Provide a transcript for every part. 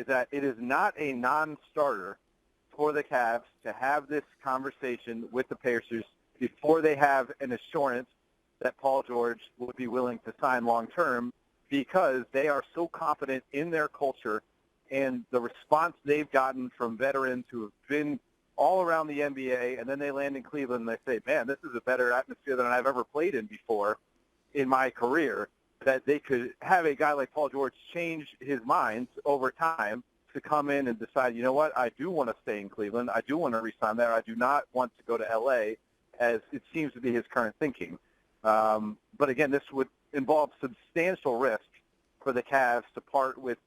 that it is not a non-starter for the Cavs to have this conversation with the Pacers before they have an assurance that Paul George would be willing to sign long-term, because they are so confident in their culture and the response they've gotten from veterans who have been all around the NBA, and then they land in Cleveland and they say, man, this is a better atmosphere than I've ever played in before in my career, that they could have a guy like Paul George change his mind over time to come in and decide, you know what, I do want to stay in Cleveland. I do want to resign there. I do not want to go to L.A., as it seems to be his current thinking. But again, this would involve substantial risk for the Cavs to part with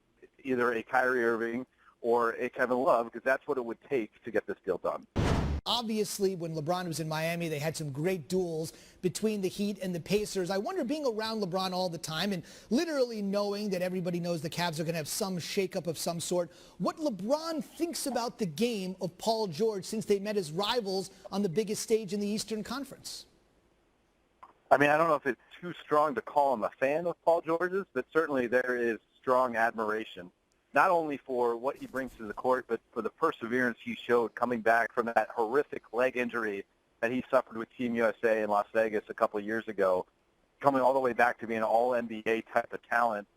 either a Kyrie Irving or a Kevin Love, because that's what it would take to get this deal done. Obviously, when LeBron was in Miami, they had some great duels between the Heat and the Pacers. I wonder, being around LeBron all the time and literally knowing that everybody knows the Cavs are going to have some shakeup of some sort, what LeBron thinks about the game of Paul George since they met as rivals on the biggest stage in the Eastern Conference. I mean, I don't know if it's too strong to call him a fan of Paul George's, but certainly there is strong admiration, not only for what he brings to the court, but for the perseverance he showed coming back from that horrific leg injury that he suffered with Team USA in Las Vegas a couple of years ago, coming all the way back to being an all-NBA type of talent.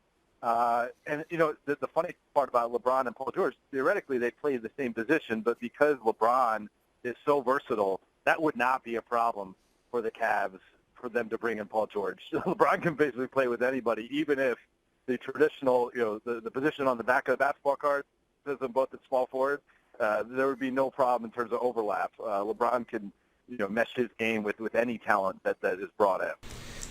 And, you know, the funny part about LeBron and Paul George, theoretically they play the same position, but because LeBron is so versatile, that would not be a problem for the Cavs for them to bring in Paul George. LeBron can basically play with anybody, even if the traditional, you know, the position on the back of the basketball card says them both at small forward. There would be no problem in terms of overlap. LeBron can, you know, mesh his game with any talent that is brought in.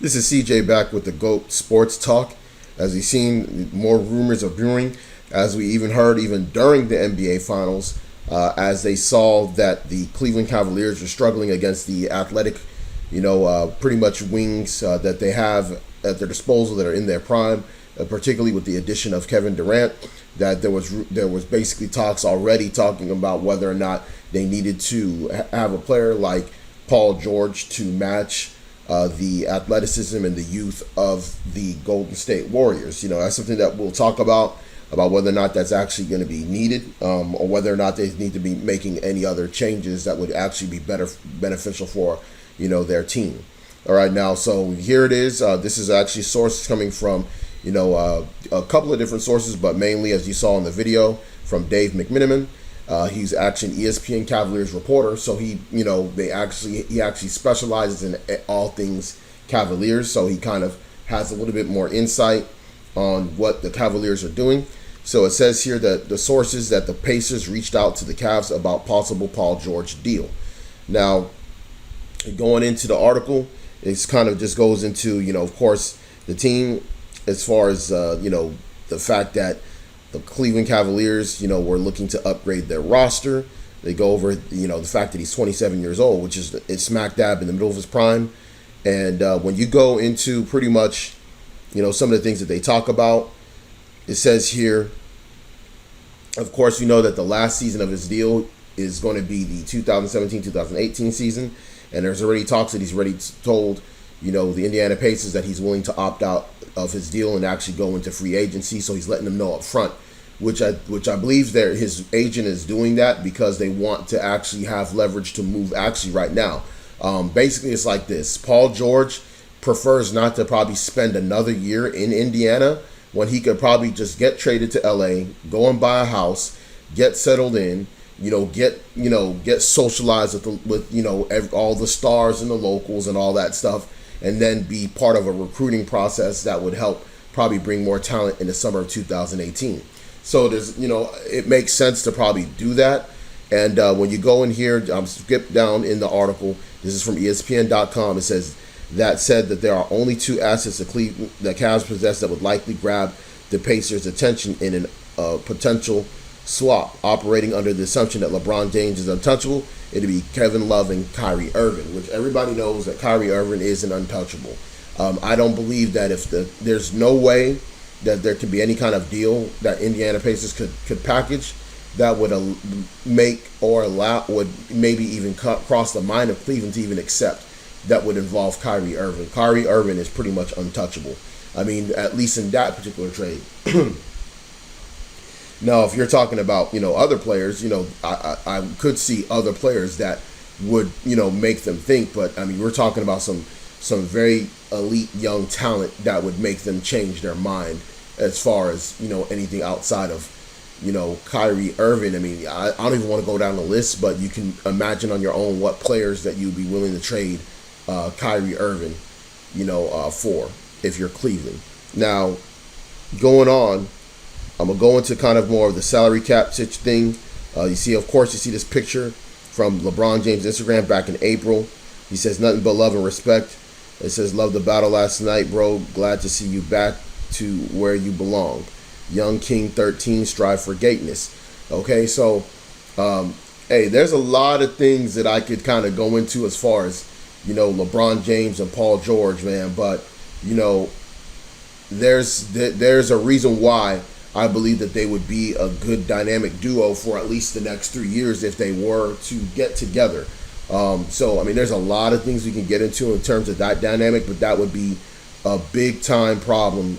This is CJ back with the GOAT Sports Talk. As we've seen, more rumors are brewing, as we even heard even during the NBA Finals, as they saw that the Cleveland Cavaliers are struggling against the athletic, pretty much wings that they have at their disposal that are in their prime, particularly with the addition of Kevin Durant, that there was basically talks already talking about whether or not they needed to have a player like Paul George to match the athleticism and the youth of the Golden State Warriors. That's something that we'll talk about whether or not that's actually going to be needed, or whether or not they need to be making any other changes that would actually be beneficial for, their team. All right, now, so here it is. This is actually sources coming from, a couple of different sources, but mainly, as you saw in the video, from Dave McMenamin. He's actually an ESPN Cavaliers reporter, so he actually specializes in all things Cavaliers, so he kind of has a little bit more insight on what the Cavaliers are doing. So it says here that the sources that the Pacers reached out to the Cavs about possible Paul George deal. Now, going into the article, it kind of just goes into, of course, the team, as far as, the fact that the Cleveland Cavaliers, were looking to upgrade their roster. They go over, the fact that he's 27 years old, which is smack dab in the middle of his prime. And when you go into pretty much, some of the things that they talk about, it says here, of course, that the last season of his deal is going to be the 2017-2018 season. And there's already talks that he's already told, the Indiana Pacers that he's willing to opt out of his deal and actually go into free agency. So he's letting them know up front, which I believe that his agent is doing that because they want to actually have leverage to move actually right now. Basically, it's like this. Paul George prefers not to probably spend another year in Indiana when he could probably just get traded to LA, go and buy a house, get settled in, get socialized with all the stars and the locals and all that stuff, and then be part of a recruiting process that would help probably bring more talent in the summer of 2018. So there's, it makes sense to probably do that. And when you go in here, skip down in the article. This is from ESPN.com. It says that said that there are only two assets that Cavs possess that would likely grab the Pacers' attention in a potential swap, operating under the assumption that LeBron James is untouchable. It'd be Kevin Love and Kyrie Irving, which everybody knows that Kyrie Irving isn't untouchable. I don't believe that there's no way that there could be any kind of deal that Indiana Pacers could package that would would maybe even cross the mind of Cleveland to even accept that would involve Kyrie Irving. Kyrie Irving is pretty much untouchable. I mean, at least in that particular trade. Now, if you're talking about, other players, I could see other players that would, make them think. But I mean, we're talking about some very elite young talent that would make them change their mind as far as, anything outside of, Kyrie Irving. I mean, I don't even want to go down the list, but you can imagine on your own what players that you'd be willing to trade Kyrie Irving, for if you're Cleveland. Now, going on, I'm going to go into kind of more of the salary cap thing. You see this picture from LeBron James' Instagram back in April. He says, nothing but love and respect. It says, love the battle last night, bro. Glad to see you back to where you belong. Young King 13, strive for greatness. Okay, so, hey, there's a lot of things that I could kind of go into as far as, LeBron James and Paul George, man. But, there's a reason why I believe that they would be a good dynamic duo for at least the next 3 years if they were to get together. So, I mean, there's a lot of things we can get into in terms of that dynamic, but that would be a big-time problem,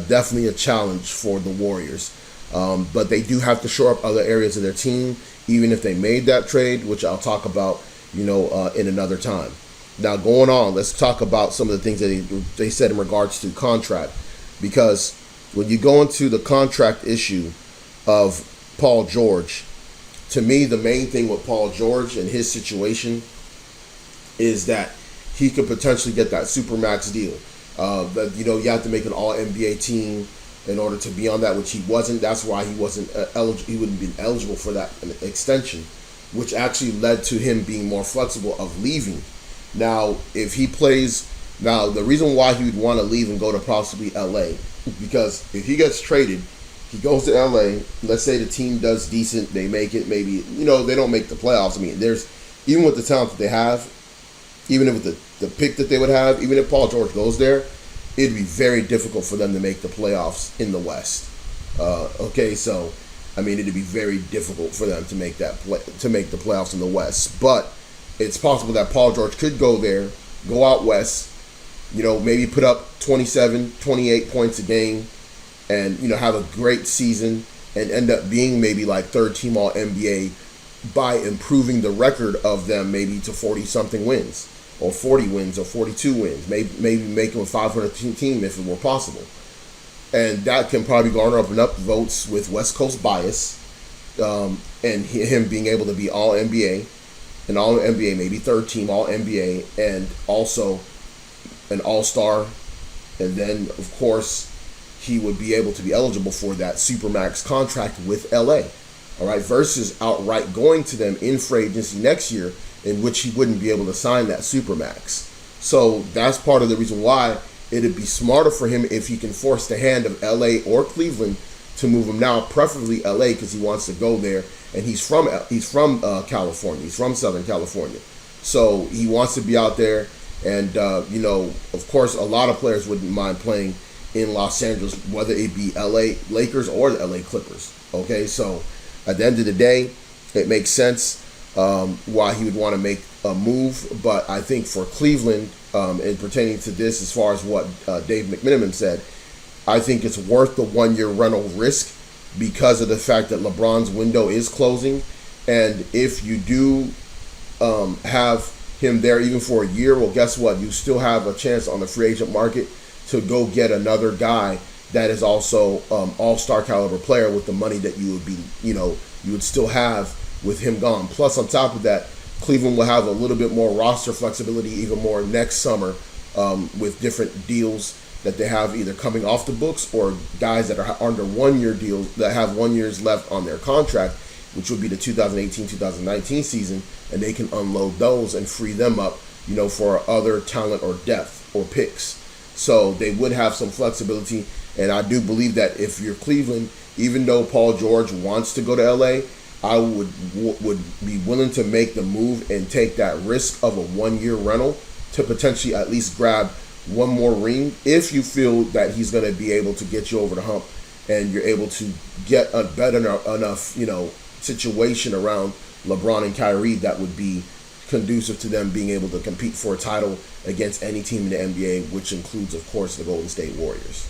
definitely a challenge for the Warriors. But they do have to shore up other areas of their team, even if they made that trade, which I'll talk about, in another time. Now, going on, let's talk about some of the things that they said in regards to contract, because when you go into the contract issue of Paul George, to me, the main thing with Paul George and his situation is that he could potentially get that supermax deal. But you have to make an All-NBA team in order to be on that, which he wasn't. That's why he wasn't eligible. He wouldn't be eligible for that extension, which actually led to him being more flexible of leaving. Now, if he plays, the reason why he would want to leave and go to possibly LA, because if he gets traded, he goes to LA. Let's say the team does decent, they make it. Maybe they don't make the playoffs. I mean, there's even with the talent that they have, even with the pick that they would have, even if Paul George goes there, it'd be very difficult for them to make the playoffs in the West. Okay, so I mean, it'd be very difficult for them to make the playoffs in the West. But it's possible that Paul George could go there, go out west, maybe put up 27, 28 points a game, and have a great season and end up being maybe like third team All NBA by improving the record of them maybe to 40-something wins, or 40 wins, or 42 wins, maybe make them a 500 team if it were possible. And that can probably garner up enough votes with West Coast bias, and him being able to be All NBA, an All NBA, maybe third team All NBA, and also an All-Star, and then of course he would be able to be eligible for that supermax contract with LA. All right, versus outright going to them in free agency next year, in which he wouldn't be able to sign that supermax. So that's part of the reason why it'd be smarter for him if he can force the hand of LA or Cleveland to move him now, preferably LA, because he wants to go there, and he's from California. He's from Southern California, so he wants to be out there. And of course, a lot of players wouldn't mind playing in Los Angeles, whether it be LA Lakers or the LA Clippers. Okay, so at the end of the day, it makes sense why he would want to make a move. But I think for Cleveland, and pertaining to this, as far as what Dave McMenamin said, I think it's worth the 1-year rental risk because of the fact that LeBron's window is closing. And if you do have him there even for a year, well, guess what? You still have a chance on the free agent market to go get another guy that is also all-star caliber player with the money that you would be, you would still have with him gone. Plus, on top of that, Cleveland will have a little bit more roster flexibility even more next summer with different deals that they have either coming off the books or guys that are under 1-year deals that have 1 year left on their contract, which would be the 2018-2019 season, and they can unload those and free them up, for other talent or depth or picks. So they would have some flexibility, and I do believe that if you're Cleveland, even though Paul George wants to go to LA, I would be willing to make the move and take that risk of a 1-year rental to potentially at least grab one more ring if you feel that he's going to be able to get you over the hump and you're able to get a better enough, situation around LeBron and Kyrie that would be conducive to them being able to compete for a title against any team in the NBA, which includes, of course, the Golden State Warriors.